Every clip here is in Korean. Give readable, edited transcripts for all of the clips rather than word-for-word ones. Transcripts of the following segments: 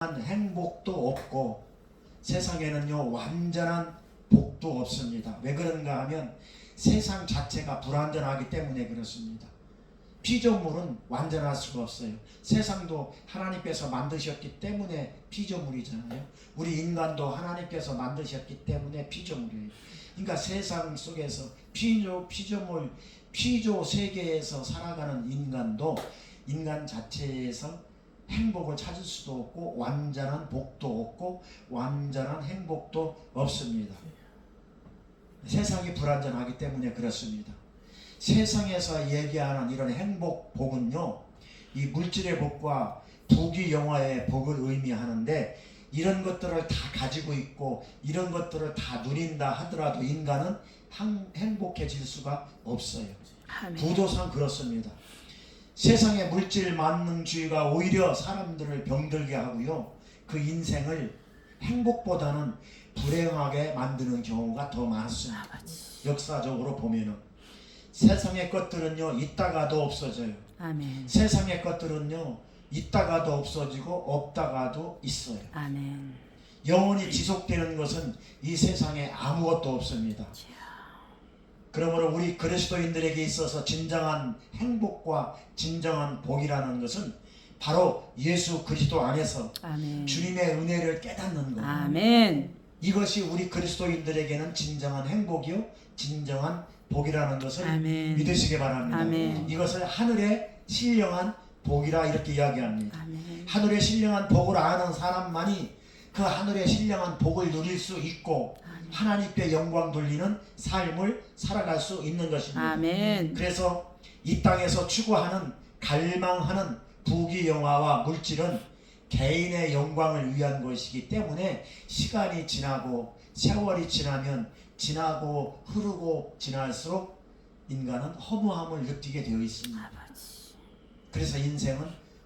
행복도 없고 세상에는요 완전한 복도 없습니다. 왜 그런가 하면 세상 자체가 불완전하기 때문에 그렇습니다. 피조물은 완전할 수가 없어요. 세상도 하나님께서 만드셨기 때문에 피조물이잖아요. 우리 인간도 하나님께서 만드셨기 때문에 피조물이에요. 그러니까 세상 속에서 피조물, 피조 세계에서 살아가는 인간도 인간 자체에서 행복을 찾을 수도 없고 완전한 복도 없고 완전한 행복도 없습니다. 세상이 불완전하기 때문에 그렇습니다. 세상에서 얘기하는 이런 행복, 복은요 이 물질의 복과 부귀영화의 복을 의미하는데 이런 것들을 다 가지고 있고 이런 것들을 다 누린다 하더라도 인간은 행복해질 수가 없어요. 구조상 그렇습니다. 세상의 물질 만능주의가 오히려 사람들을 병들게 하고요. 그 인생을 행복보다는 불행하게 만드는 경우가 더 많습니다. 역사적으로 보면은 세상의 것들은요 있다가도 없어져요. 아멘. 세상의 것들은요 있다가도 없어지고 없다가도 있어요. 아멘. 영원히 지속되는 것은 이 세상에 아무것도 없습니다. 그러므로 우리 그리스도인들에게 있어서 진정한 행복과 진정한 복이라는 것은 바로 예수 그리스도 안에서 아멘. 주님의 은혜를 깨닫는 것. 아멘. 이것이 우리 그리스도인들에게는 진정한 행복이요 진정한 복이라는 것을 아멘. 믿으시기 바랍니다. 아멘. 이것을 하늘의 신령한 복이라 이렇게 이야기합니다. 아멘. 하늘의 신령한 복을 아는 사람만이 그 하늘의 신령한 복을 누릴 수 있고 하나님께 영광 돌리는 삶을 살아갈 수 있는 것입니다. 아멘. 그래서 이 땅에서 추구하는 갈망하는 부귀영화와 물질은 개인의 영광을 위한 것이기 때문에 시간이 지나고 세월이 지나면 지나고 흐르고 지날수록 인간은 허무함을 느끼게 되어 있습니다. 그래서 인생은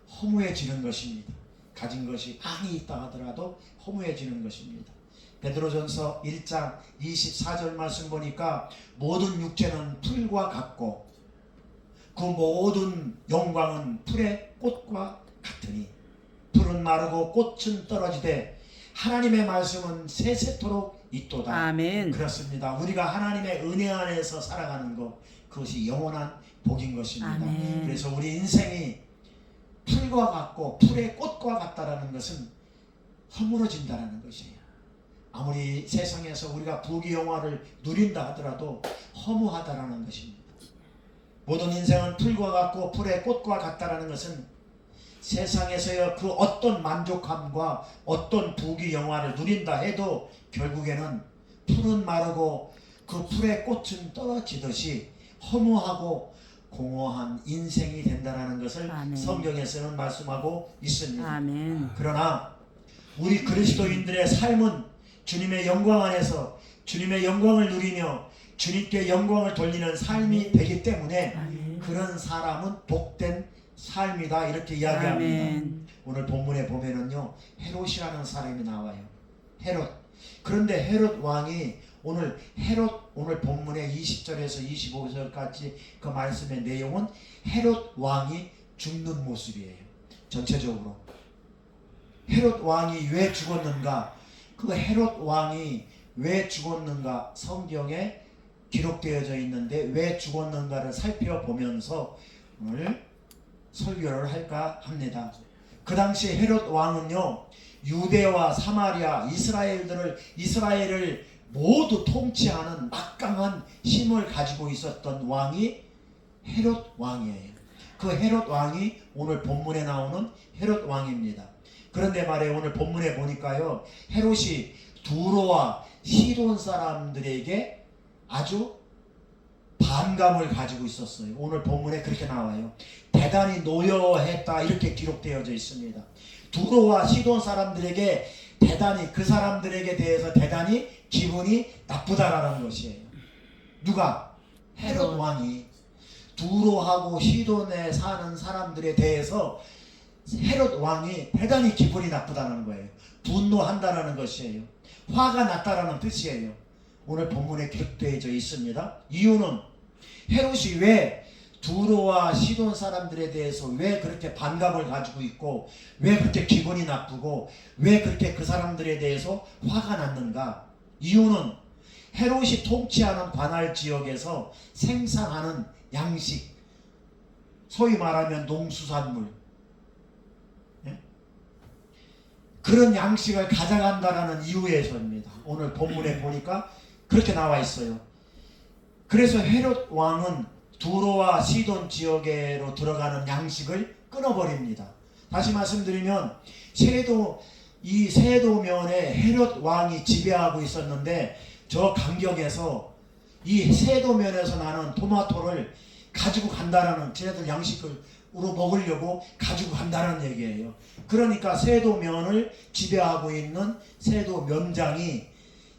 허무해지는 것입니다. 가진 것이 많이 있다 하더라도 허무해지는 것입니다. 베드로전서 1장 24절 말씀 보니까 모든 육체는 풀과 같고 그 모든 영광은 풀의 꽃과 같으니 풀은 마르고 꽃은 떨어지되 하나님의 말씀은 세세토록 있도다. 아멘. 그렇습니다. 우리가 하나님의 은혜 안에서 살아가는 것 그것이 영원한 복인 것입니다. 아멘. 그래서 우리 인생이 풀과 같고 풀의 꽃과 같다라는 것은 허물어진다라는 것이에요. 아무리 세상에서 우리가 부귀영화를 누린다 하더라도 허무하다라는 것입니다. 모든 인생은 풀과 같고 풀의 꽃과 같다라는 것은 세상에서의 그 어떤 만족함과 어떤 부귀영화를 누린다 해도 결국에는 풀은 마르고 그 풀의 꽃은 떨어지듯이 허무하고 공허한 인생이 된다는 것을 아멘. 성경에서는 말씀하고 있습니다. 아멘. 그러나 우리 그리스도인들의 삶은 주님의 영광 안에서 주님의 영광을 누리며 주님께 영광을 돌리는 삶이 되기 때문에 아멘. 그런 사람은 복된 삶이다 이렇게 이야기합니다. 아멘. 오늘 본문에 보면은요 헤롯이라는 사람이 나와요. 헤롯. 그런데 헤롯 왕이 오늘 본문의 20절에서 25절까지 그 말씀의 내용은 헤롯 왕이 죽는 모습이에요. 전체적으로 헤롯 왕이 왜 죽었는가, 그 헤롯 왕이 왜 죽었는가 성경에 기록되어져 있는데 왜 죽었는가를 살펴보면서 오늘 설교를 할까 합니다. 그 당시 헤롯 왕은요 유대와 사마리아 이스라엘을 모두 통치하는 막강한 힘을 가지고 있었던 왕이 헤롯 왕이에요. 그 헤롯 왕이 오늘 본문에 나오는 헤롯 왕입니다. 그런데 말이에요, 오늘 본문에 보니까요 헤롯이 두로와 시돈 사람들에게 아주 반감을 가지고 있었어요. 오늘 본문에 그렇게 나와요. 대단히 노여했다 이렇게 기록되어져 있습니다. 두로와 시돈 사람들에게 그 사람들에게 대해서 대단히 기분이 나쁘다라는 것이에요. 누가? 헤롯 왕이 두로하고 시돈에 사는 사람들에 대해서 헤롯 왕이 대단히 기분이 나쁘다는 거예요. 분노한다라는 것이에요. 화가 났다라는 뜻이에요. 오늘 본문에 기록되어져 있습니다. 이유는 헤롯이 왜 두로와 시돈 사람들에 대해서 왜 그렇게 반감을 가지고 있고 왜 그렇게 기분이 나쁘고 왜 그렇게 그 사람들에 대해서 화가 났는가? 이유는 헤롯이 통치하는 관할 지역에서 생산하는 양식, 소위 말하면 농수산물, 예? 그런 양식을 가져간다라는 이유에서입니다. 오늘 본문에 보니까 그렇게 나와 있어요. 그래서 헤롯 왕은 두로와 시돈 지역으로 들어가는 양식을 끊어버립니다. 다시 말씀드리면 이 세도면에 헤롯 왕이 지배하고 있었는데 저 간격에서 이 세도면에서 나는 토마토를 가지고 간다라는, 쟤네들 양식으로 먹으려고 가지고 간다는 얘기예요. 그러니까 세도면을 지배하고 있는 세도면장이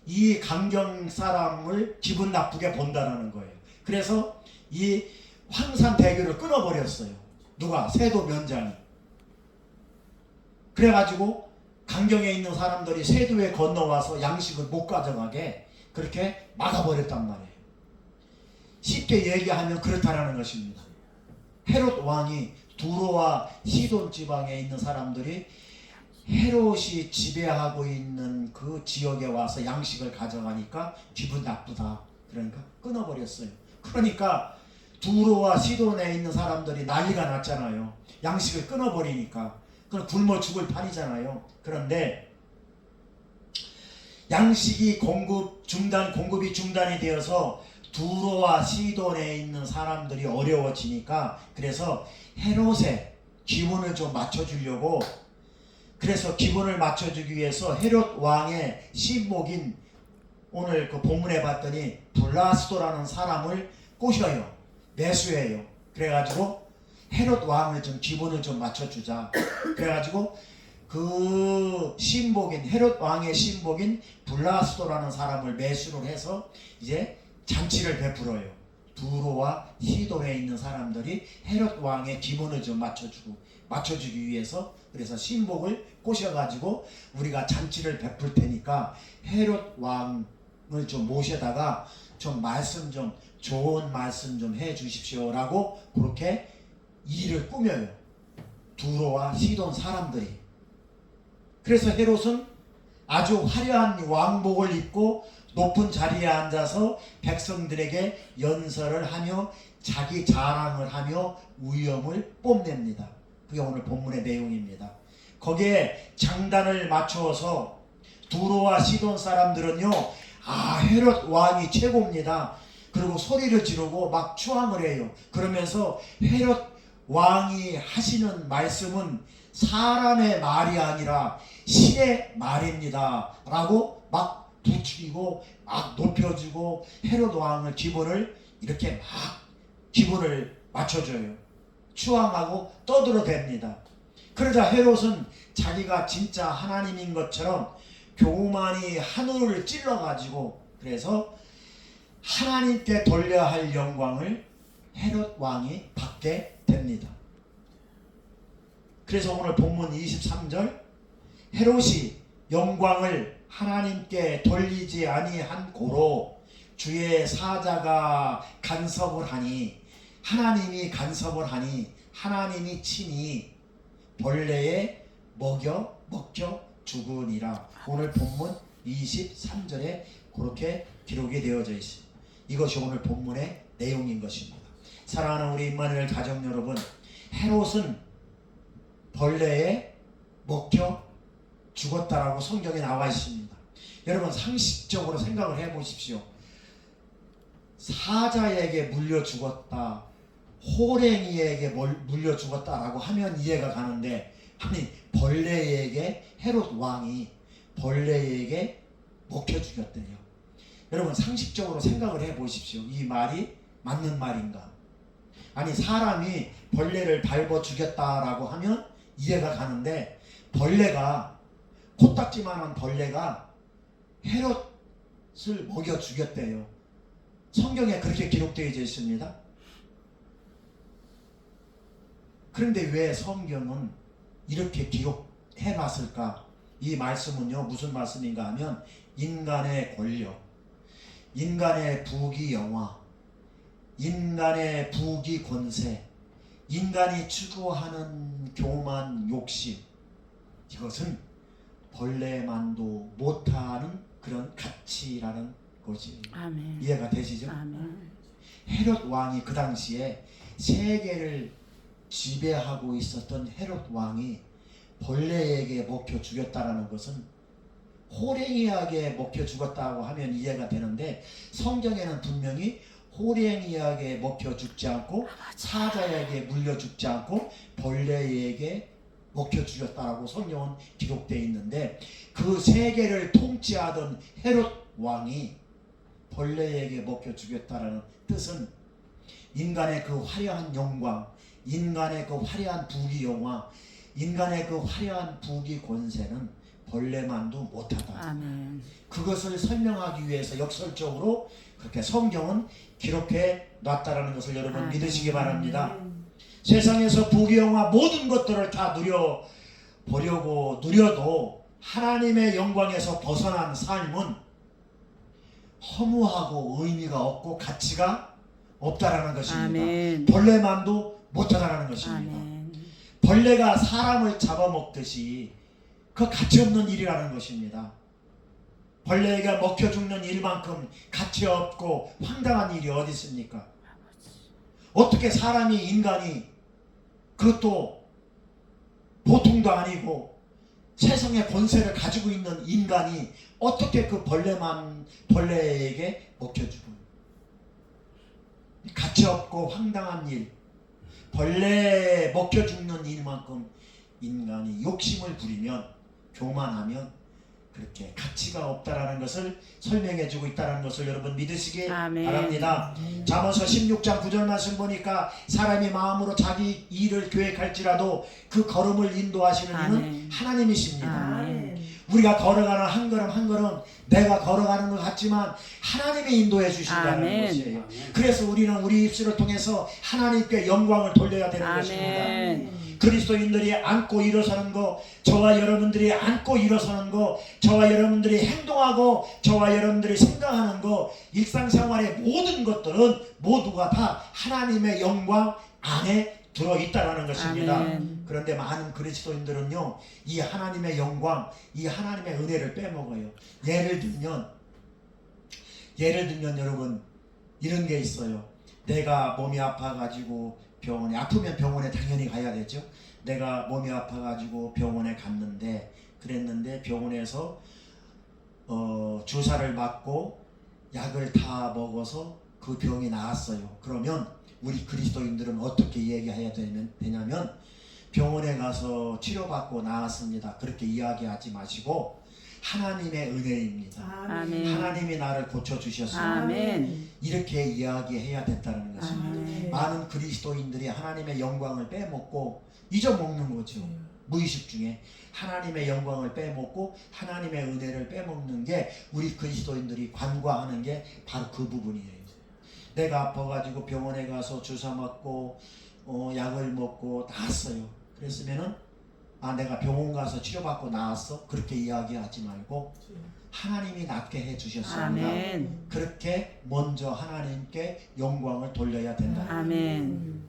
이 강경 사람을 기분 나쁘게 본다라는 거예요. 그래서 이 황산 대교를 끊어버렸어요. 누가? 세도면장이. 그래가지고 강경에 있는 사람들이 세도에 건너와서 양식을 못 가져가게 그렇게 막아버렸단 말이에요. 쉽게 얘기하면 그렇다라는 것입니다. 헤롯 왕이 두로와 시돈 지방에 있는 사람들이 헤롯이 지배하고 있는 그 지역에 와서 양식을 가져가니까 기분 나쁘다. 그러니까 끊어버렸어요. 그러니까 두로와 시돈에 있는 사람들이 난리가 났잖아요. 양식을 끊어버리니까. 그럼 굶어 죽을 판이잖아요. 그런데 양식이 공급이 중단이 되어서 두로와 시돈에 있는 사람들이 어려워지니까, 그래서 헤롯의 기분을 좀 맞춰주려고, 그래서 기분을 맞춰주기 위해서 헤롯 왕의 신복인, 오늘 그 본문에 봤더니 블라스도라는 사람을 꼬셔요. 매수해요. 그래가지고 헤롯 왕을 좀 기분을 좀 맞춰주자. 그래가지고 그 신복인, 헤롯 왕의 신복인 블라스도라는 사람을 매수를 해서 이제 잔치를 베풀어요. 두로와 시돈에 있는 사람들이 헤롯 왕의 기분을 좀 맞춰주기 위해서, 그래서 신복을 꼬셔가지고 우리가 잔치를 베풀 테니까 헤롯 왕을 좀 모셔다가 좀 좋은 말씀 좀 해주십시오라고 그렇게 일을 꾸며요. 두로와 시돈 사람들이. 그래서 헤롯은 아주 화려한 왕복을 입고 높은 자리에 앉아서 백성들에게 연설을 하며 자기 자랑을 하며 위엄을 뽐냅니다. 그게 오늘 본문의 내용입니다. 거기에 장단을 맞추어서 두로와 시돈 사람들은요, 헤롯 왕이 최고입니다. 그리고 소리를 지르고 막 추앙을 해요. 그러면서 헤롯 왕이 하시는 말씀은 사람의 말이 아니라 신의 말입니다 라고 막 부추기고 막 높여주고 헤롯 왕을 기분을 맞춰줘요. 추앙하고 떠들어댑니다. 그러자 헤롯은 자기가 진짜 하나님인 것처럼 교만이 하늘을 찔러가지고, 그래서 하나님께 돌려야 할 영광을 헤롯 왕이 받게 됩니다. 그래서 오늘 본문 23절, 헤롯이 영광을 하나님께 돌리지 아니한 고로 주의 사자가 간섭을 하니, 하나님이 간섭을 하니 하나님이 친히 벌레에 먹여 죽으니라. 오늘 본문 23절에 그렇게 기록이 되어져 있습니다. 이것이 오늘 본문의 내용인 것입니다. 사랑하는 우리 임마누엘 가족 여러분, 헤롯은 벌레에 먹혀 죽었다라고 성경에 나와 있습니다. 여러분 상식적으로 생각을 해보십시오. 사자에게 물려 죽었다, 호랭이에게 물려 죽었다라고 하면 이해가 가는데, 아니 벌레에게, 헤롯 왕이 벌레에게 먹혀 죽였대요. 여러분 상식적으로 생각을 해보십시오. 이 말이 맞는 말인가? 아니 사람이 벌레를 밟아 죽였다라고 하면 이해가 가는데, 벌레가, 코딱지만한 벌레가 헤롯을 먹여 죽였대요. 성경에 그렇게 기록되어 있습니다. 그런데 왜 성경은 이렇게 기록해놨을까? 이 말씀은요 무슨 말씀인가 하면 인간의 권력, 인간의 부귀영화, 인간의 부귀 권세, 인간이 추구하는 교만 욕심, 이것은 벌레만도 못하는 그런 가치라는 것이 아멘. 이해가 되시죠? 아멘. 헤롯 왕이 그 당시에 세계를 지배하고 있었던 헤롯 왕이 벌레에게 먹혀 죽였다는 것은 호랭이에게 먹혀 죽었다고 하면 이해가 되는데, 성경에는 분명히 호랭이에게 먹혀 죽지 않고 사자에게 물려 죽지 않고 벌레에게 먹혀 죽였다라고 성경은 기록되어 있는데, 그 세계를 통치하던 헤롯 왕이 벌레에게 먹혀 죽였다라는 뜻은 인간의 그 화려한 영광, 인간의 그 화려한 부귀 영화, 인간의 그 화려한 부귀 권세는 벌레만도 못하다. 아멘. 그것을 설명하기 위해서 역설적으로 그렇게 성경은 기록해 놨다라는 것을 여러분 아멘. 믿으시기 바랍니다. 세상에서 부귀 영화 모든 것들을 다 누려보려고 누려도 하나님의 영광에서 벗어난 삶은 허무하고 의미가 없고 가치가 없다라는 것입니다. 아멘. 벌레만도 못하다라는 것입니다. 아멘. 벌레가 사람을 잡아먹듯이 그 가치 없는 일이라는 것입니다. 벌레가 먹혀 죽는 일만큼 가치 없고 황당한 일이 어디 있습니까? 어떻게 사람이, 인간이, 그것도 보통도 아니고 세상의 권세를 가지고 있는 인간이 어떻게 그 벌레에게 먹혀주고, 가치 없고 황당한 일, 벌레에 먹혀 죽는 일만큼 인간이 욕심을 부리면, 교만하면 그렇게 가치가 없다라는 것을 설명해 주고 있다는 것을 여러분 믿으시기 아멘. 바랍니다. 잠언서 16장 9절 말씀 보니까 사람이 마음으로 자기 일을 계획할지라도 그 걸음을 인도하시는 이는 아멘. 하나님이십니다. 아멘. 우리가 걸어가는 한 걸음 한 걸음 내가 걸어가는 것 같지만 하나님이 인도해 주신다는 아멘. 것이에요. 그래서 우리는 우리 입술을 통해서 하나님께 영광을 돌려야 되는 것입니다. 아멘. 그리스도인들이 안고 일어서는 거, 저와 여러분들이 안고 일어서는 거, 저와 여러분들이 행동하고 저와 여러분들이 생각하는 거, 일상생활의 모든 것들은 모두가 다 하나님의 영광 안에 들어있다라는 것입니다. 아멘. 그런데 많은 그리스도인들은요, 이 하나님의 영광, 이 하나님의 은혜를 빼먹어요. 예를 들면 여러분 이런 게 있어요. 내가 몸이 아파가지고 아프면 병원에 당연히 가야 되죠. 내가 몸이 아파가지고 병원에 그랬는데 병원에서 주사를 맞고 약을 다 먹어서 그 병이 나았어요. 그러면 우리 그리스도인들은 어떻게 얘기해야 되냐면, 병원에 가서 치료받고 나았습니다, 그렇게 이야기하지 마시고 하나님의 은혜입니다. 아멘. 하나님이 나를 고쳐주셨습니다. 아멘. 이렇게 이야기해야 된다는 것입니다. 아멘. 많은 그리스도인들이 하나님의 영광을 빼먹고 잊어먹는 거죠. 무의식 중에 하나님의 영광을 빼먹고 하나님의 은혜를 빼먹는 게 우리 그리스도인들이 간과하는 게 바로 그 부분이에요. 내가 아파가지고 병원에 가서 주사 맞고 약을 먹고 나았어요. 그랬으면은 내가 병원 가서 치료받고 나았어, 그렇게 이야기하지 말고 하나님이 낫게 해주셨습니다. 아멘. 그렇게 먼저 하나님께 영광을 돌려야 된다. 아멘.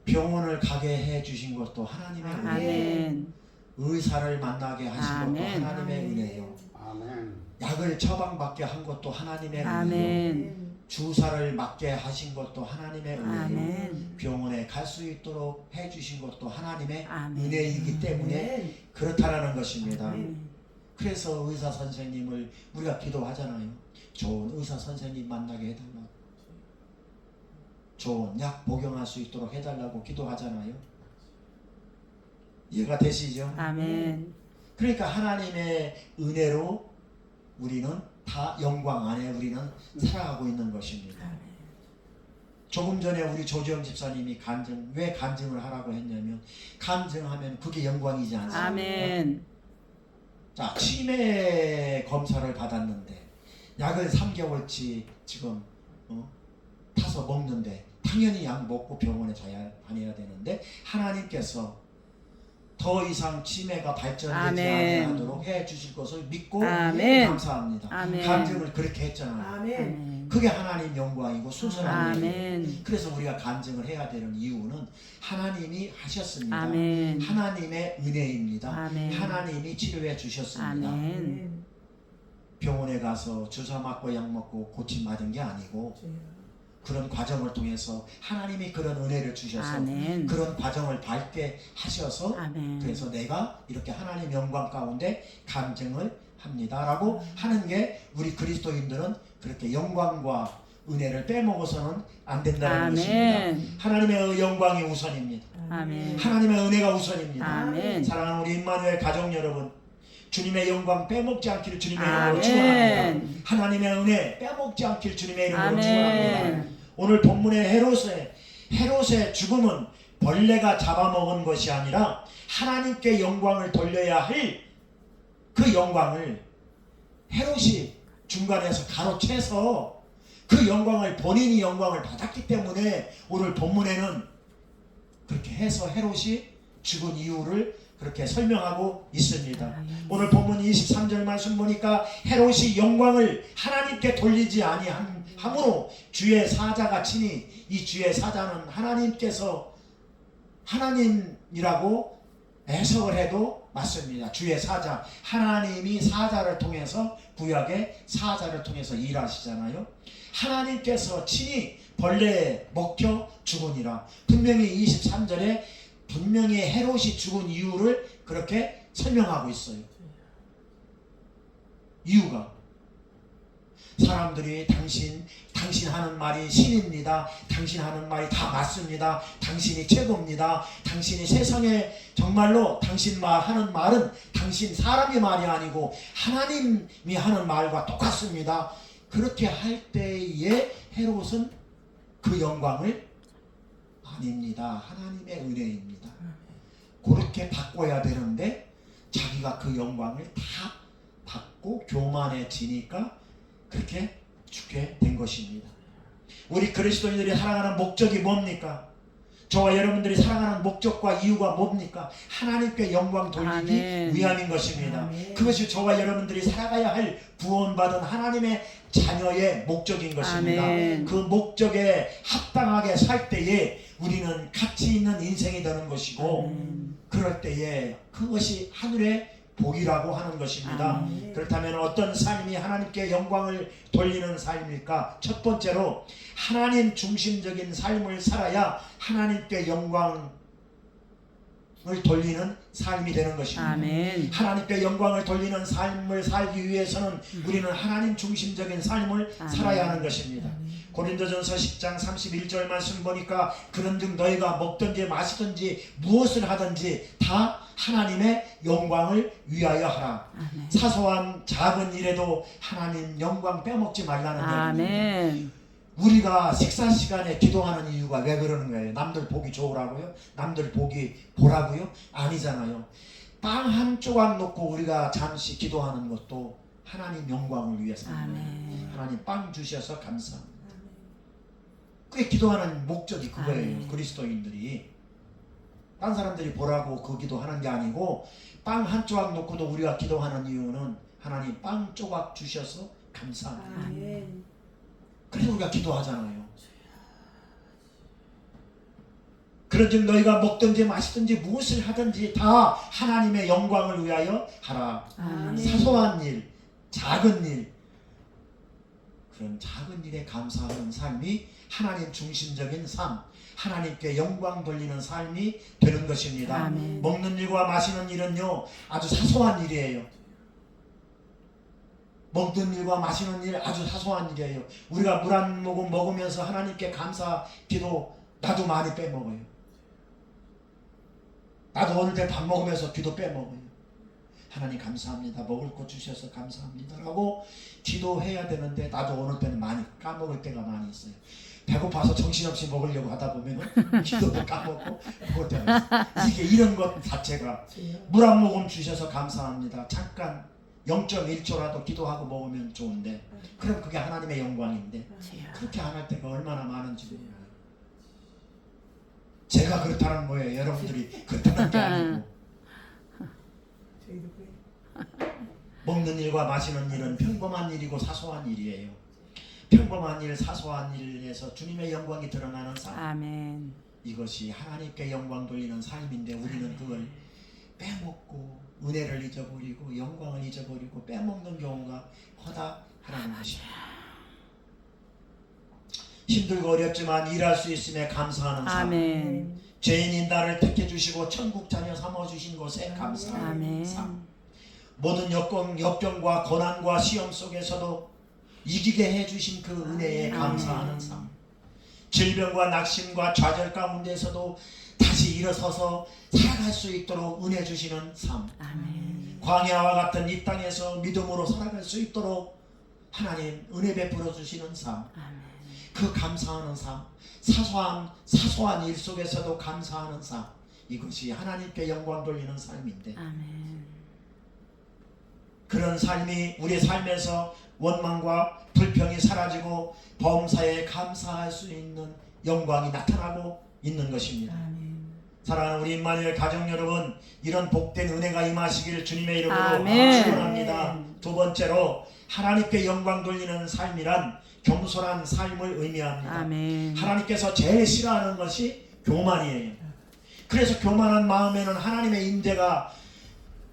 병원을 가게 해주신 것도 하나님의 은혜예요. 아멘. 의사를 만나게 하신 것도 아멘. 하나님의 은혜예요. 아멘. 약을 처방받게 한 것도 하나님의 은혜예요. 아멘. 주사를 맞게 하신 것도 하나님의 은혜예요. 아멘. 병원에 갈 수 있도록 해주신 것도 하나님의 아멘. 은혜이기 때문에 그렇다라는 것입니다. 아멘. 그래서 의사 선생님을 우리가 기도하잖아요. 좋은 의사 선생님 만나게 해달라고, 좋은 약 복용할 수 있도록 해달라고 기도하잖아요. 이해가 되시죠? 아멘. 그러니까 하나님의 은혜로 우리는 다 영광 안에 우리는 살아가고 있는 것입니다. 조금 전에 우리 조지영 집사님이 왜 간증을 하라고 했냐면, 간증하면 그게 영광이지 않습니까? 아멘. 자, 치매 검사를 받았는데 약을 3개월치 지금 타서 먹는데, 당연히 약 먹고 병원에 다녀야 되는데 하나님께서 더 이상 치매가 발전되지 아멘. 않도록 해 주실 것을 믿고 아멘. 감사합니다. 아멘. 간증을 그렇게 했잖아요. 아멘. 그게 하나님 영광이고 순수한 일이에요. 아멘. 그래서 우리가 간증을 해야 되는 이유는 하나님이 하셨습니다. 아멘. 하나님의 은혜입니다. 아멘. 하나님이 치료해 주셨습니다. 아멘. 병원에 가서 주사 맞고 약 먹고 고침 맞은 게 아니고 그런 과정을 통해서 하나님이 그런 은혜를 주셔서 아멘. 그런 과정을 밟게 하셔서 아멘. 그래서 내가 이렇게 하나님 영광 가운데 간증을 합니다라고 하는 게 우리 그리스도인들은 그렇게 영광과 은혜를 빼먹어서는 안 된다는 것입니다. 아멘. 하나님의 영광이 우선입니다. 아멘. 하나님의 은혜가 우선입니다. 아멘. 사랑하는 우리 임마누엘 가족 여러분, 주님의 영광 빼먹지 않기를 주님의 이름으로 아멘. 축원합니다. 하나님의 은혜 빼먹지 않기를 주님의 이름으로 축원합니다. 아멘. 오늘 본문의 헤롯의 죽음은 벌레가 잡아먹은 것이 아니라 하나님께 영광을 돌려야 할 그 영광을 헤롯이 중간에서 가로채서 그 영광을 본인이 영광을 받았기 때문에 오늘 본문에는 그렇게 해서 헤롯이 죽은 이유를 그렇게 설명하고 있습니다. 오늘 본문 23절 말씀 보니까 헤롯이 영광을 하나님께 돌리지 아니함으로 주의 사자가 치니 이 주의 사자는 하나님께서 하나님이라고 해석을 해도 맞습니다. 주의 사자, 하나님이 사자를 통해서 구약의 사자를 통해서 일하시잖아요. 하나님께서 친히 벌레에 먹혀 죽으니라. 분명히 23절에 분명히 헤롯이 죽은 이유를 그렇게 설명하고 있어요. 이유가 사람들이 당신 하는 말이 신입니다. 당신 하는 말이 다 맞습니다. 당신이 최고입니다. 당신이 세상에 정말로 당신 하는 말은 당신 사람의 말이 아니고 하나님이 하는 말과 똑같습니다. 그렇게 할 때에 헤롯은 그 영광을 아닙니다. 하나님의 은혜입니다. 그렇게 바꿔야 되는데 자기가 그 영광을 다 받고 교만해지니까 그렇게 죽게 된 것입니다. 우리 그리스도인들이 살아가는 목적이 뭡니까? 저와 여러분들이 살아가는 목적과 이유가 뭡니까? 하나님께 영광 돌리기 아멘. 위함인 것입니다. 아멘. 그것이 저와 여러분들이 살아가야 할 구원받은 하나님의 자녀의 목적인 것입니다. 아멘. 그 목적에 합당하게 살 때에 우리는 가치 있는 인생이 되는 것이고 아멘. 그럴 때에 그것이 하늘의 복이라고 하는 것입니다. 아멘. 그렇다면 어떤 삶이 하나님께 영광을 돌리는 삶일까? 첫 번째로 하나님 중심적인 삶을 살아야 하나님께 영광을 돌리는 삶이 되는 것입니다. 아멘. 하나님께 영광을 돌리는 삶을 살기 위해서는 우리는 하나님 중심적인 삶을 아멘. 살아야 하는 것입니다. 고린도전서 10장 31절 말씀 보니까 그런즉 너희가 먹든지 마시든지 무엇을 하든지 다 하나님의 영광을 위하여 하라. 아멘. 사소한 작은 일에도 하나님 영광 빼먹지 말라는 얘기입니다. 아멘. 우리가 식사 시간에 기도하는 이유가 왜 그러는 거예요? 남들 보기 좋으라고요? 남들 보기 보라고요? 아니잖아요. 빵 한 조각 놓고 우리가 잠시 기도하는 것도 하나님 영광을 위해서입니다. 아멘. 하나님 빵 주셔서 감사합니다. 그게 기도하는 목적이 그거예요. 아멘. 그리스도인들이 딴 사람들이 보라고 그 기도하는 게 아니고 빵 한 조각 놓고도 우리가 기도하는 이유는 하나님 빵 조각 주셔서 감사합니다. 아멘. 그래서 우리가 기도하잖아요. 그런즉 너희가 먹든지 마시든지 무엇을 하든지 다 하나님의 영광을 위하여 하라. 아멘. 사소한 일, 작은 일, 그런 작은 일에 감사하는 삶이 하나님 중심적인 삶, 하나님께 영광 돌리는 삶이 되는 것입니다. 아멘. 먹는 일과 마시는 일은요 아주 사소한 일이에요. 먹는 일과 마시는 일 아주 사소한 일이에요. 우리가 물 한 모금 먹으면서 하나님께 감사 기도 나도 많이 빼먹어요. 나도 어느 때 밥 먹으면서 기도 빼먹어요. 하나님 감사합니다. 먹을 것 주셔서 감사합니다 라고 기도해야 되는데 나도 어느 때는 많이 까먹을 때가 많이 있어요. 배고파서 정신없이 먹으려고 하다 보면 기도도 까먹고 먹을 때가 있어요. 이런 것 자체가 물 한 모금 주셔서 감사합니다. 잠깐 0.1초라도 기도하고 먹으면 좋은데 그럼 그게 하나님의 영광인데 그렇게 안 할 때가 얼마나 많은지 몰라요. 제가 그렇다는 거예요. 여러분들이 그렇다는 게 아니고 먹는 일과 마시는 일은 평범한 일이고 사소한 일이에요. 평범한 일, 사소한 일에서 주님의 영광이 드러나는 삶, 아멘. 이것이 하나님께 영광 돌리는 삶인데 우리는 그걸 빼먹고 은혜를 잊어버리고 영광을 잊어버리고 빼먹는 경우가 허다하다는 것입니다. 힘들고 어렵지만 일할 수 있음에 감사하는 삶, 아멘. 죄인인 나를 택해 주시고 천국 자녀 삼아 주신 것에 감사하는 삶, 아멘. 모든 역경과 고난과 시험 속에서도 이기게 해주신 그 은혜에 감사하는 삶, 질병과 낙심과 좌절 가운데서도 다시 일어서서 살아갈 수 있도록 은혜 주시는 삶, 아멘. 광야와 같은 이 땅에서 믿음으로 살아갈 수 있도록 하나님 은혜 베풀어 주시는 삶, 아멘. 그 감사하는 삶, 사소한 일 속에서도 감사하는 삶, 이것이 하나님께 영광 돌리는 삶인데, 아멘. 그런 삶이 우리의 삶에서 원망과 불평이 사라지고 범사에 감사할 수 있는 영광이 나타나고 있는 것입니다. 아멘. 사랑하는 우리 임마누엘 가족 여러분, 이런 복된 은혜가 임하시길 주님의 이름으로 아멘. 축원합니다. 두 번째로 하나님께 영광 돌리는 삶이란 겸손한 삶을 의미합니다. 아멘. 하나님께서 제일 싫어하는 것이 교만이에요. 그래서 교만한 마음에는 하나님의 임재가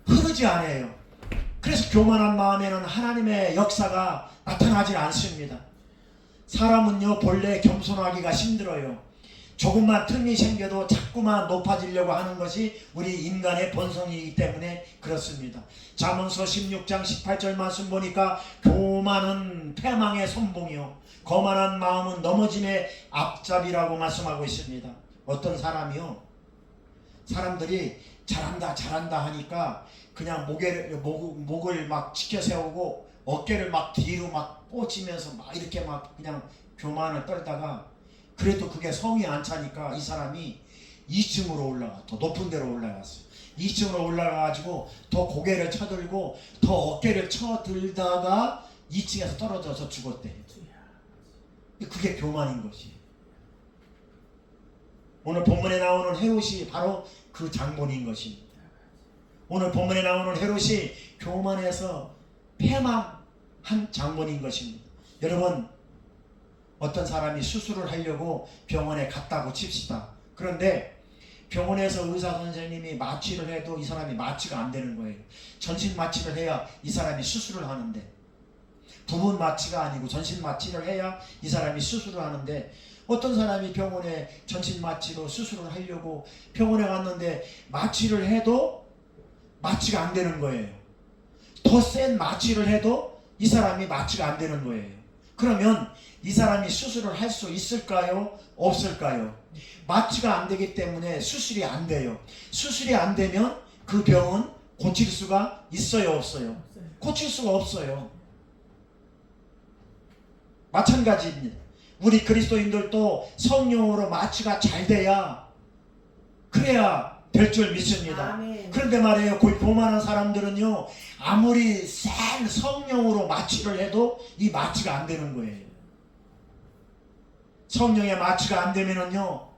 흐르지 않아요. 그래서 교만한 마음에는 하나님의 역사가 나타나지 않습니다. 사람은요 본래 겸손하기가 힘들어요. 조금만 틈이 생겨도 자꾸만 높아지려고 하는 것이 우리 인간의 본성이기 때문에 그렇습니다. 잠언서 16장 18절 말씀 보니까 교만은 패망의 선봉이요 거만한 마음은 넘어짐의 앞잡이라고 말씀하고 있습니다. 어떤 사람들이 잘한다 하니까 그냥 목을 막 치켜 세우고 어깨를 막 뒤로 막 뻗치면서 막 이렇게 막 그냥 교만을 떨다가 그래도 그게 성이 안 차니까 이 사람이 2층으로 더 높은 데로 올라갔어요. 2층으로 올라가가지고 더 고개를 쳐들고 더 어깨를 쳐들다가 2층에서 떨어져서 죽었대. 그게 교만인 것이에요. 오늘 본문에 나오는 헤롯이 바로 그 장본인 것입니다. 오늘 본문에 나오는 헤롯이 교만해서 패망한 장본인 것입니다. 여러분, 어떤 사람이 수술을 하려고 병원에 갔다고 칩시다. 그런데 병원에서 의사 선생님이 마취를 해도 이 사람이 마취가 안 되는 거예요. 전신 마취를 해야 이 사람이 수술을 하는데, 부분 마취가 아니고 전신 마취를 해야 이 사람이 수술을 하는데, 어떤 사람이 병원에 전신 마취로 수술을 하려고 병원에 갔는데 마취를 해도 마취가 안 되는 거예요. 더 센 마취를 해도 이 사람이 마취가 안 되는 거예요. 그러면 이 사람이 수술을 할 수 있을까요? 없을까요? 마취가 안 되기 때문에 수술이 안 돼요. 수술이 안 되면 그 병은 고칠 수가 있어요? 없어요? 고칠 수가 없어요. 마찬가지입니다. 우리 그리스도인들도 성령으로 마취가 잘 돼야 그래야 될 줄 믿습니다. 아멘. 그런데 말이에요, 교만한 사람들은요 아무리 센 성령으로 마취를 해도 이 마취가 안 되는 거예요. 성령의 마취가 안 되면은요,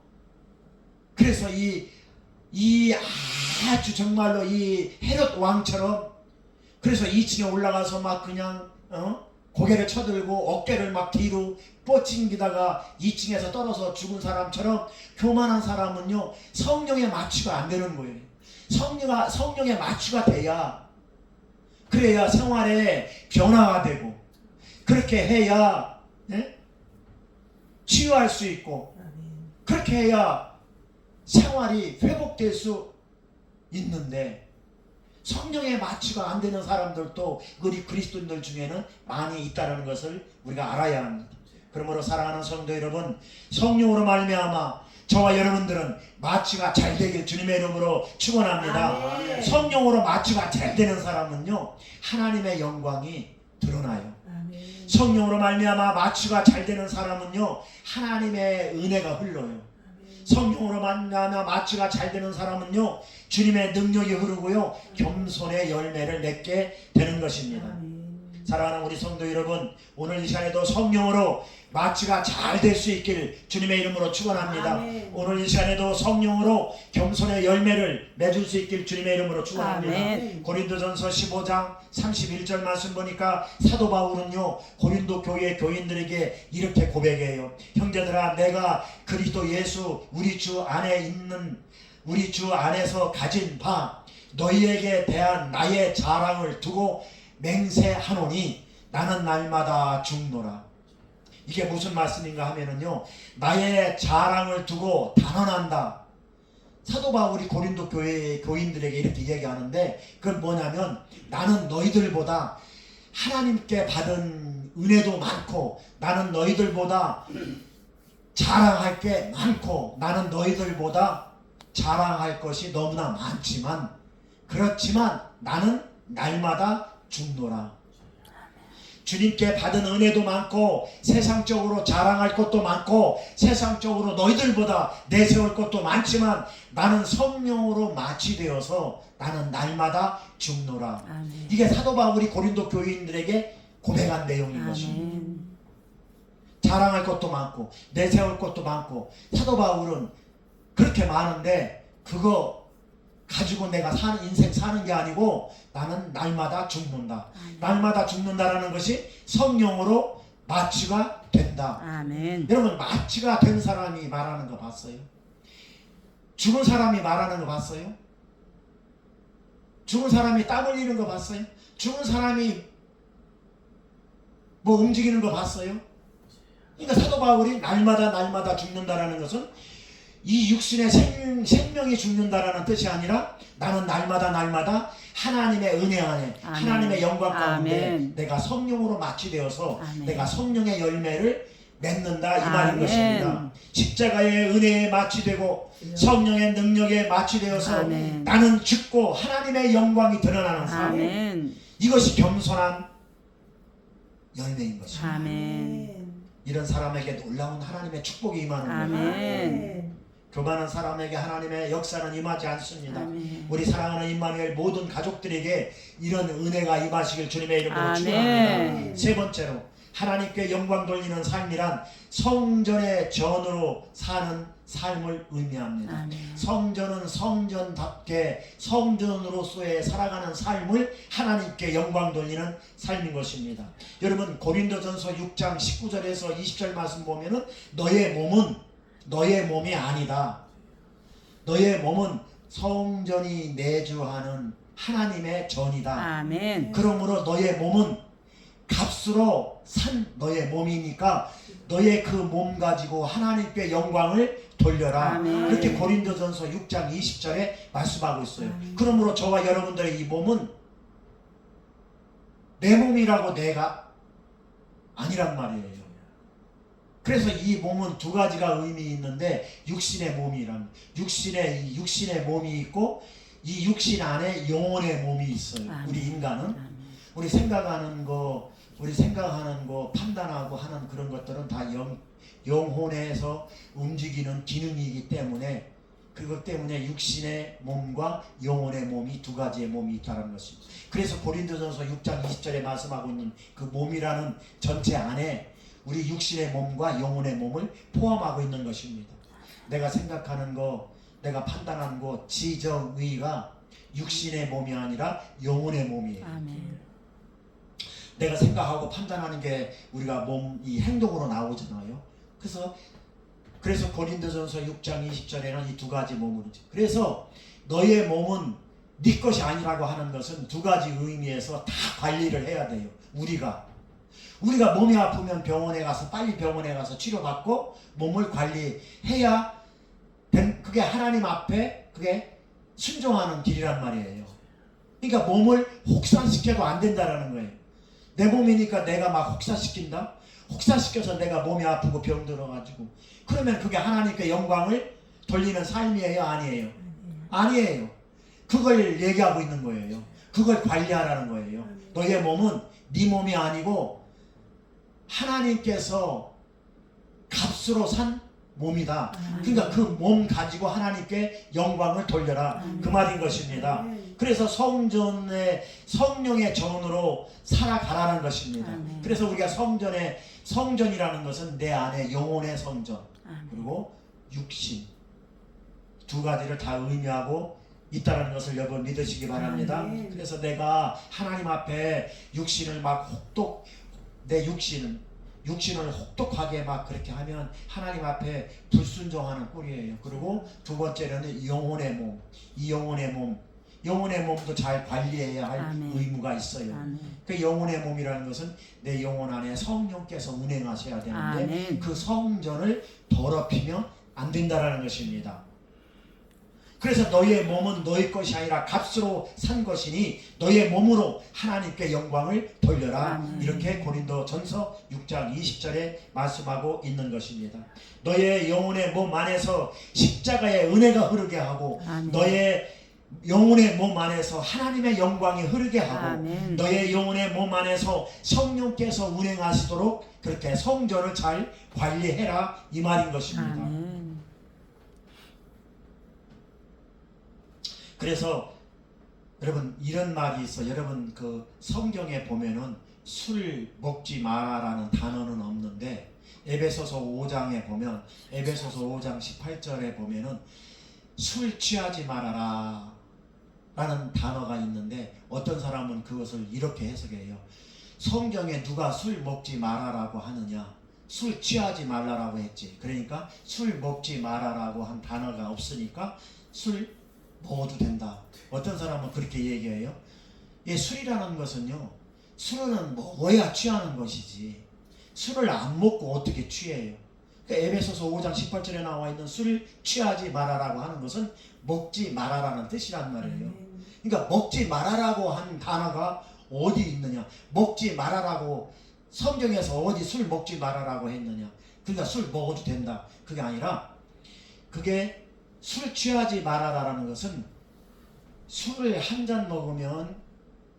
그래서 이 아주 정말로 이 헤롯 왕처럼 그래서 2층에 올라가서 막 그냥 고개를 쳐들고 어깨를 막 뒤로 뻗칭기다가 2층에서 떨어져 죽은 사람처럼 교만한 사람은요 성령의 마취가 안 되는 거예요. 성령의 마취가 돼야, 그래야 생활에 변화가 되고, 그렇게 해야 치유할 수 있고, 그렇게 해야 생활이 회복될 수 있는데, 성령의 마취가 안 되는 사람들도 우리 그리스도인들 중에는 많이 있다는 것을 우리가 알아야 합니다. 그러므로 사랑하는 성도 여러분, 성령으로 말미암아 저와 여러분들은 마취가 잘 되길 주님의 이름으로 축원합니다. 아멘. 성령으로 마취가 잘 되는 사람은요 하나님의 영광이 드러나요. 아멘. 성령으로 말미암아 마취가 잘 되는 사람은요 하나님의 은혜가 흘러요. 성령으로 말미암아 마취가 잘 되는 사람은요 주님의 능력이 흐르고요 겸손의 열매를 맺게 되는 것입니다. 사랑하는 우리 성도 여러분, 오늘 이 시간에도 성령으로 마취가 잘 될 수 있길 주님의 이름으로 축원합니다. 아멘. 오늘 이 시간에도 성령으로 겸손의 열매를 맺을 수 있길 주님의 이름으로 축원합니다. 아멘. 고린도전서 15장 31절 말씀 보니까 사도 바울은요, 고린도 교회 교인들에게 이렇게 고백해요. 형제들아, 내가 그리스도 예수 우리 주 안에서 가진 바 너희에게 대한 나의 자랑을 두고 맹세하노니 나는 날마다 죽노라. 이게 무슨 말씀인가 하면은요, 나의 자랑을 두고 단언한다. 사도 바울이 고린도 교회 교인들에게 이렇게 얘기하는데, 그건 뭐냐면 나는 너희들보다 하나님께 받은 은혜도 많고, 나는 너희들보다 자랑할 게 많고, 나는 너희들보다 자랑할 것이 너무나 많지만, 그렇지만 나는 날마다 죽노라. 주님께 받은 은혜도 많고, 세상적으로 자랑할 것도 많고, 세상적으로 너희들보다 내세울 것도 많지만 나는 성령으로 마취되어서 나는 날마다 죽노라. 아멘. 이게 사도 바울이 고린도 교인들에게 고백한 내용인 것입니다. 아멘. 자랑할 것도 많고 내세울 것도 많고, 사도 바울은 그렇게 많은데 그거 가지고 내가 인생 사는 게 아니고 나는 날마다 죽는다. 날마다 죽는다라는 것이 성령으로 마취가 된다. 아멘. 여러분, 마취가 된 사람이 말하는 거 봤어요? 죽은 사람이 말하는 거 봤어요? 죽은 사람이 땀 흘리는 거 봤어요? 죽은 사람이 뭐 움직이는 거 봤어요? 그러니까 사도 바울이 날마다 죽는다라는 것은 이 육신의 생명이 죽는다라는 뜻이 아니라 나는 날마다 하나님의 은혜 안에, 아멘. 하나님의 영광 가운데 아멘. 내가 성령으로 마취되어서 아멘. 내가 성령의 열매를 맺는다, 이 아멘. 말인 것입니다. 십자가의 은혜에 마취되고 성령의 능력에 마취되어서 아멘. 나는 죽고 하나님의 영광이 드러나는 삶, 아멘. 이것이 겸손한 열매인 것입니다. 아멘. 이런 사람에게 놀라운 하나님의 축복이 임하는 거예요. 아멘. 교만한 사람에게 하나님의 역사는 임하지 않습니다. 아멘. 우리 사랑하는 임마누엘 모든 가족들에게 이런 은혜가 임하시길 주님의 이름으로 아멘. 축원합니다. 세 번째로, 하나님께 영광 돌리는 삶이란 성전의 전으로 사는 삶을 의미합니다. 아멘. 성전은 성전답게 성전으로서의 살아가는 삶을 하나님께 영광 돌리는 삶인 것입니다. 여러분, 고린도전서 6장 19절에서 20절 말씀 보면은 너의 몸은 너의 몸이 아니다. 너의 몸은 성전이 내주하는 하나님의 전이다. 아멘. 그러므로 너의 몸은 값으로 산 너의 몸이니까 너의 그 몸 가지고 하나님께 영광을 돌려라. 아멘. 그렇게 고린도전서 6장 20절에 말씀하고 있어요. 그러므로 저와 여러분들의 이 몸은 내 몸이라고 내가 아니란 말이에요. 그래서 이 몸은 두 가지가 의미 있는데, 육신의 몸이란 육신의 몸이 있고, 이 육신 안에 영혼의 몸이 있어요. 아멘. 우리 인간은 아멘. 우리 생각하는 거 판단하고 하는 그런 것들은 다 영혼에서 움직이는 기능이기 때문에, 그것 때문에 육신의 몸과 영혼의 몸이 두 가지의 몸이 있다는 것입니다. 그래서 고린도전서 6장 20절에 말씀하고 있는 그 몸이라는 전체 안에 우리 육신의 몸과 영혼의 몸을 포함하고 있는 것입니다. 내가 생각하는 거, 내가 판단하는 거, 지정의가 육신의 몸이 아니라 영혼의 몸이에요. 아멘. 내가 생각하고 판단하는 게 우리가 이 행동으로 나오잖아요. 그래서 고린도전서 6장 20절에는 이 두 가지 몸을, 그래서 너의 몸은 네 것이 아니라고 하는 것은 두 가지 의미에서 다 관리를 해야 돼요. 우리가 몸이 아프면 빨리 병원에 가서 치료받고 몸을 관리해야 그게 하나님 앞에 그게 순종하는 길이란 말이에요. 그러니까 몸을 혹사시켜도 안 된다라는 거예요. 내 몸이니까 내가 막 혹사시킨다? 혹사시켜서 내가 몸이 아프고 병들어가지고, 그러면 그게 하나님께 영광을 돌리는 삶이에요? 아니에요? 아니에요. 그걸 얘기하고 있는 거예요. 그걸 관리하라는 거예요. 너의 몸은 네 몸이 아니고 하나님께서 값으로 산 몸이다. 그러니까 그 몸 가지고 하나님께 영광을 돌려라. 그 말인 것입니다. 그래서 성령의 전으로 살아가라는 것입니다. 아멘. 그래서 우리가 성전이라는 것은 내 안에 영혼의 성전, 아멘. 그리고 육신, 두 가지를 다 의미하고 있다는 것을 여러분 믿으시기 바랍니다. 아멘. 그래서 내가 하나님 앞에 육신을 막 내 육신을 혹독하게 막 그렇게 하면 하나님 앞에 불순종하는 꼴이에요. 그리고 두 번째로는 영혼의 몸. 이 영혼의 몸도 잘 관리해야 할 아멘. 의무가 있어요. 아멘. 그 영혼의 몸이라는 것은 내 영혼 안에 성령께서 운행하셔야 되는데 아멘. 그 성전을 더럽히면 안 된다라는 것입니다. 그래서 너의 몸은 너의 것이 아니라 값으로 산 것이니 너의 몸으로 하나님께 영광을 돌려라. 아멘. 이렇게 고린도전서 6장 20절에 말씀하고 있는 것입니다. 너의 영혼의 몸 안에서 십자가의 은혜가 흐르게 하고 아멘. 너의 영혼의 몸 안에서 하나님의 영광이 흐르게 하고 아멘. 너의 영혼의 몸 안에서 성령께서 운행하시도록 그렇게 성전을 잘 관리해라 이 말인 것입니다. 아멘. 그래서 여러분 이런 말이 있어. 여러분 그 성경에 보면은 술 먹지 마라라는 단어는 없는데 에베소서 5장에 보면 에베소서 5장 18절에 보면은 술 취하지 말아라 라는 단어가 있는데 어떤 사람은 그것을 이렇게 해석해요. 성경에 누가 술 먹지 말아라고 하느냐? 술 취하지 말라라고 했지. 그러니까 술 먹지 마라라고 한 단어가 없으니까 술 먹어도 된다. 어떤 사람은 그렇게 얘기해요. 예, 술이라는 것은요, 술은 먹어야 취하는 것이지 술을 안 먹고 어떻게 취해요? 그러니까 에베소서 5장 18절에 나와 있는 술 취하지 말아라고 하는 것은 먹지 말아라는 뜻이란 말이에요. 그러니까 먹지 말아라고 한 단어가 어디 있느냐? 먹지 말아라고 성경에서 어디 술 먹지 말아라고 했느냐? 그러니까 술 먹어도 된다. 그게 아니라 그게 술 취하지 말아라라는 것은 술을 한 잔 먹으면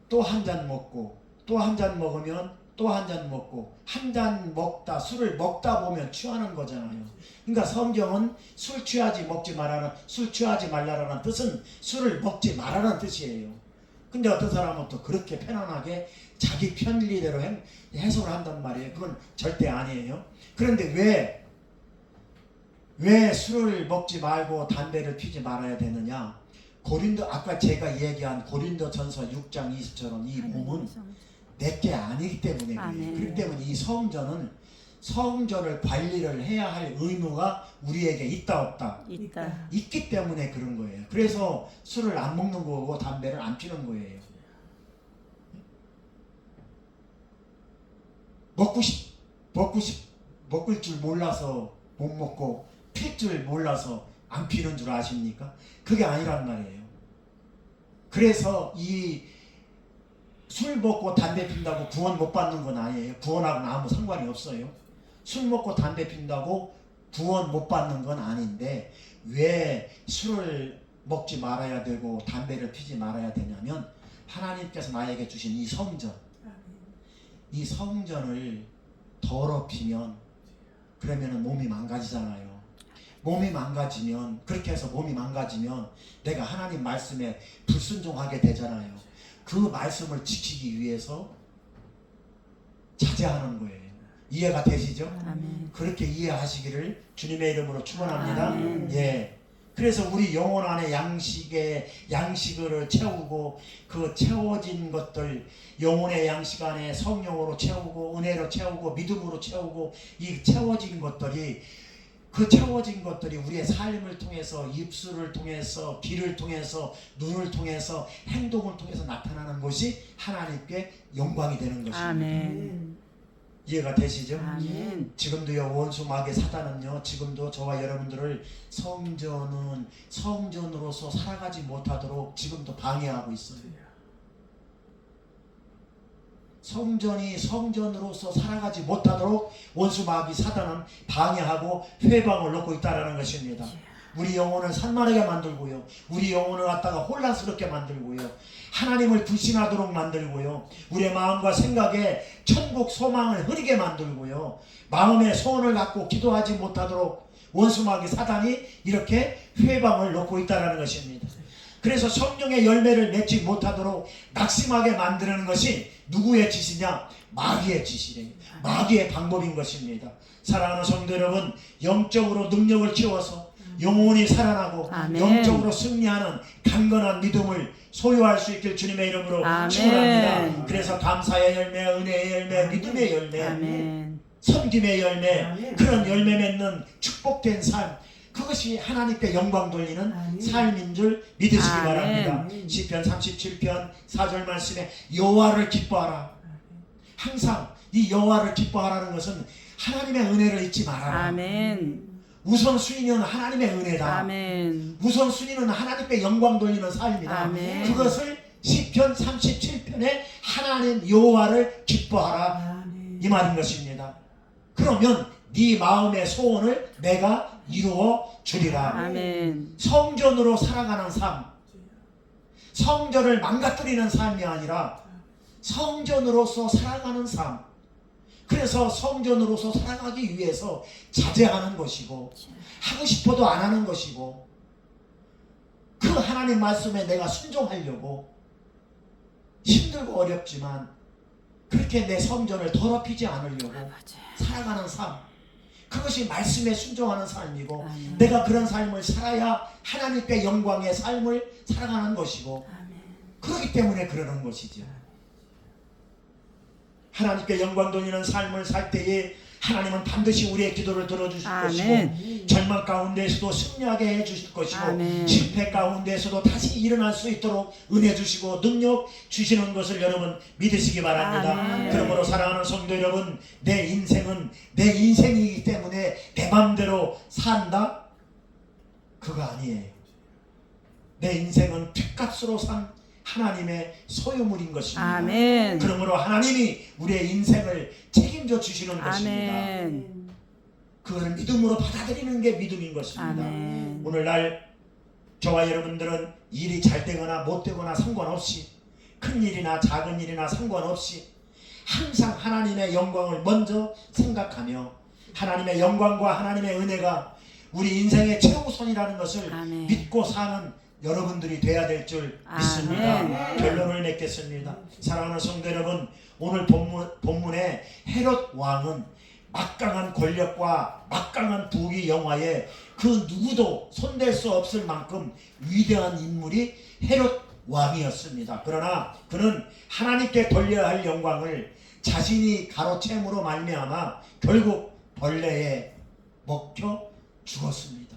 또 한 잔 먹고 또 한 잔 먹으면 또 한 잔 먹고 한 잔 먹다 술을 먹다 보면 취하는 거잖아요. 그러니까 성경은 술 취하지 말라라는 뜻은 술을 먹지 말라는 뜻이에요. 근데 어떤 사람은 또 그렇게 편안하게 자기 편리대로 해석을 한단 말이에요. 그건 절대 아니에요. 그런데 왜 술을 먹지 말고 담배를 피지 말아야 되느냐? 아까 제가 얘기한 고린도전서 6장 20절은 이 몸은 내게 아니기 때문에 그래요. 아멘. 그렇기 때문에 이 성전을 관리를 해야 할 의무가 우리에게 있다 없다? 있다. 있기 때문에 그런 거예요. 그래서 술을 안 먹는 거고 담배를 안 피는 거예요. 먹을 줄 몰라서 못 먹고 필 줄 몰라서 안 피는 줄 아십니까? 그게 아니란 말이에요. 그래서 이 술 먹고 담배 핀다고 구원 못 받는 건 아니에요. 구원하고는 아무 상관이 없어요. 술 먹고 담배 핀다고 구원 못 받는 건 아닌데 왜 술을 먹지 말아야 되고 담배를 피지 말아야 되냐면 하나님께서 나에게 주신 이 성전을 더럽히면 그러면은 몸이 망가지잖아요. 몸이 망가지면 그렇게 해서 몸이 망가지면 내가 하나님 말씀에 불순종하게 되잖아요. 그 말씀을 지키기 위해서 자제하는 거예요. 이해가 되시죠? 아멘. 그렇게 이해하시기를 주님의 이름으로 축원합니다. 아멘. 예. 그래서 우리 영혼 안에 양식을 채우고 그 채워진 것들 영혼의 양식 안에 성령으로 채우고 은혜로 채우고 믿음으로 채우고 이 채워진 것들이 우리의 삶을 통해서 입술을 통해서 귀를 통해서 눈을 통해서 행동을 통해서 나타나는 것이 하나님께 영광이 되는 것입니다. 아멘. 이해가 되시죠? 아멘. 지금도요 원수 마귀 사단은요 지금도 저와 여러분들을 성전으로서 살아가지 못하도록 지금도 방해하고 있어요. 성전이 성전으로서 살아가지 못하도록 원수 마귀 사단은 방해하고 회방을 놓고 있다는 것입니다. 우리 영혼을 산만하게 만들고요. 우리 영혼을 갖다가 혼란스럽게 만들고요. 하나님을 불신하도록 만들고요. 우리의 마음과 생각에 천국 소망을 흐리게 만들고요. 마음의 소원을 갖고 기도하지 못하도록 원수 마귀 사단이 이렇게 회방을 놓고 있다는 것입니다. 그래서 성령의 열매를 맺지 못하도록 낙심하게 만드는 것이 누구의 짓이냐? 마귀의 짓이래요. 마귀의 방법인 것입니다. 사랑하는 성도 여러분, 영적으로 능력을 키워서 영혼이 살아나고 아멘. 영적으로 승리하는 강건한 믿음을 소유할 수 있길 주님의 이름으로 아멘. 축원합니다. 그래서 감사의 열매, 은혜의 열매, 믿음의 열매, 아멘. 섬김의 열매, 아멘. 그런 열매 맺는 축복된 삶, 그것이 하나님께 영광 돌리는 아멘. 삶인 줄 믿으시기 아멘. 바랍니다. 시편 37편 4절 말씀에 여호와를 기뻐하라. 항상 이 여호와를 기뻐하라는 것은 하나님의 은혜를 잊지 말아라. 아멘. 우선순위는 하나님의 은혜다. 아멘. 우선순위는 하나님께 영광 돌리는 삶이다. 아멘. 그것을 시편 37편에 하나님 여호와를 기뻐하라, 아멘. 이 말인 것입니다. 그러면 네 마음의 소원을 내가 이루어 주리라. 아멘. 성전으로 살아가는 삶, 성전을 망가뜨리는 삶이 아니라 성전으로서 살아가는 삶. 그래서 성전으로서 살아가기 위해서 자제하는 것이고, 하고 싶어도 안 하는 것이고, 그 하나님 말씀에 내가 순종하려고 힘들고 어렵지만 그렇게 내 성전을 더럽히지 않으려고 살아가는 삶, 그것이 말씀에 순종하는 삶이고, 아멘. 내가 그런 삶을 살아야 하나님께 영광의 삶을 살아가는 것이고, 그렇기 때문에 그러는 것이죠. 하나님께 영광 돌리는 삶을 살 때에 하나님은 반드시 우리의 기도를 들어주실 아멘. 것이고, 절망 가운데에서도 승리하게 해주실 것이고, 아멘. 실패 가운데에서도 다시 일어날 수 있도록 은혜 주시고 능력 주시는 것을 여러분 믿으시기 바랍니다. 아멘. 그러므로 사랑하는 성도 여러분, 내 인생은 내 인생이기 때문에 내 맘대로 산다? 그거 아니에요. 내 인생은 핏값으로 산 하나님의 소유물인 것입니다. 아멘. 그러므로 하나님이 우리의 인생을 책임져 주시는 것입니다. 아멘. 그걸 믿음으로 받아들이는 게 믿음인 것입니다. 아멘. 오늘날 저와 여러분들은 일이 잘 되거나 못 되거나 상관없이, 큰 일이나 작은 일이나 상관없이 항상 하나님의 영광을 먼저 생각하며 하나님의 영광과 하나님의 은혜가 우리 인생의 최우선이라는 것을 아멘. 믿고 사는 여러분들이 돼야 될 줄 믿습니다. 아멘. 결론을 맺겠습니다. 사랑하는 성도 여러분, 오늘 본문에 헤롯 왕은 막강한 권력과 막강한 부귀 영화에 그 누구도 손댈 수 없을 만큼 위대한 인물이 헤롯 왕이었습니다. 그러나 그는 하나님께 돌려야 할 영광을 자신이 가로챈으로 말미암아 결국 벌레에 먹혀 죽었습니다.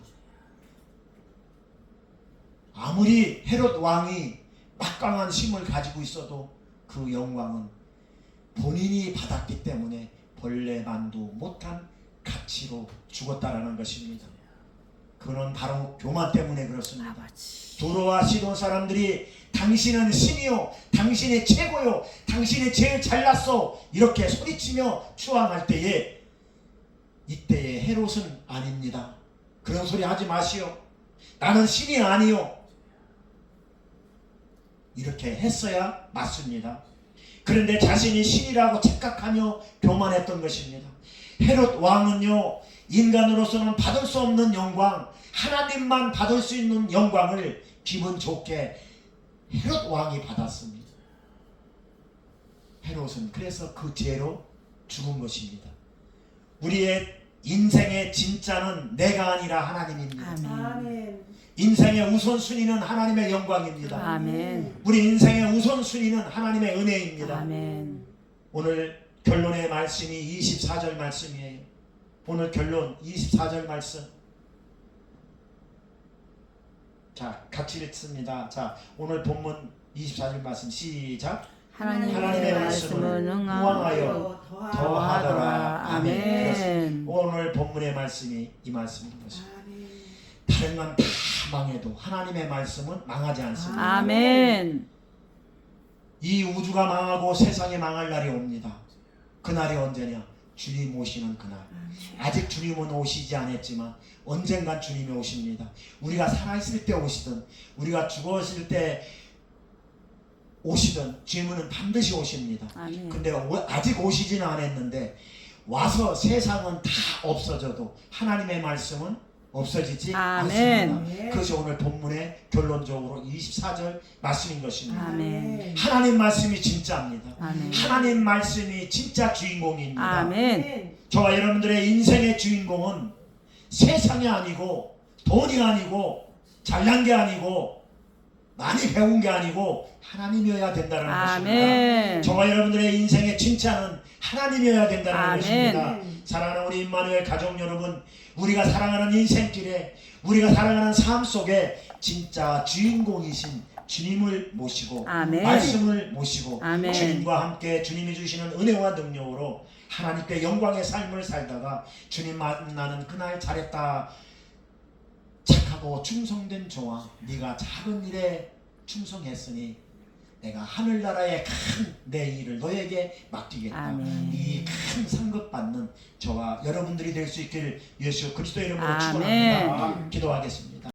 아무리 헤롯 왕이 막강한 힘을 가지고 있어도 그 영광은 본인이 받았기 때문에 벌레만도 못한 가치로 죽었다라는 것입니다. 그는 바로 교만 때문에 그렇습니다. 두로와 시돈 사람들이 당신은 신이요, 당신이 최고요, 당신이 제일 잘났어, 이렇게 소리치며 추앙할 때에, 이때의 헤롯은 아닙니다. 그런 소리 하지 마시오. 나는 신이 아니요. 이렇게 했어야 맞습니다. 그런데 자신이 신이라고 착각하며 교만했던 것입니다. 헤롯 왕은요, 인간으로서는 받을 수 없는 영광, 하나님만 받을 수 있는 영광을 기분 좋게 헤롯 왕이 받았습니다. 헤롯은 그래서 그 죄로 죽은 것입니다. 우리의 인생의 진짜는 내가 아니라 하나님입니다. 아멘. 인생의 우선순위는 하나님의 영광입니다. 아멘. 우리 인생의 우선순위는 하나님의 은혜입니다. 아멘. 오늘 결론의 말씀이 24절 말씀이에요. 오늘 결론 24절 말씀. 자, 같이 읽습니다. 자, 오늘 본문 24절 말씀 시작. 하나님의 말씀은 응하여 더하더라. 아멘. 아멘. 오늘 본문의 말씀이 이 말씀인 것입니다. 다른 건 다 망해도 하나님의 말씀은 망하지 않습니다. 아멘. 이 우주가 망하고 세상이 망할 날이 옵니다. 그날이 언제냐? 주님 오시는 그날. 아직 주님은 오시지 않았지만 언젠간 주님이 오십니다. 우리가 살아있을 때 오시든 우리가 죽었을 때 오시든 주님은 반드시 오십니다. 아멘. 근데 아직 오시지는 않았는데 와서 세상은 다 없어져도 하나님의 말씀은 없어지지 아멘. 않습니다. 그것이 오늘 본문의 결론적으로 24절 말씀인 것입니다. 아멘. 하나님 말씀이 진짜입니다. 아멘. 하나님 말씀이 진짜 주인공입니다. 아멘. 저와 여러분들의 인생의 주인공은 세상이 아니고 돈이 아니고 잘난 게 아니고 많이 배운 게 아니고 하나님이어야 된다는 것입니다. 아멘. 저와 여러분들의 인생의 진짜는 하나님이어야 된다는 아멘. 것입니다. 사랑하는 우리 임마누엘 가족 여러분, 우리가 살아가는 인생길에, 우리가 살아가는 삶 속에 진짜 주인공이신 주님을 모시고 아멘. 말씀을 모시고 아멘. 주님과 함께 주님이 주시는 은혜와 능력으로 하나님께 영광의 삶을 살다가 주님 만나는 그날 잘했다, 착하고 충성된 저와 네가 작은 일에 충성했으니 내가 하늘나라의 큰 내 일을 너에게 맡기겠다. 아멘. 이 큰 상급 받는 저와 여러분들이 될 수 있기를 예수 그리스도 이름으로 아멘. 축원합니다. 기도하겠습니다.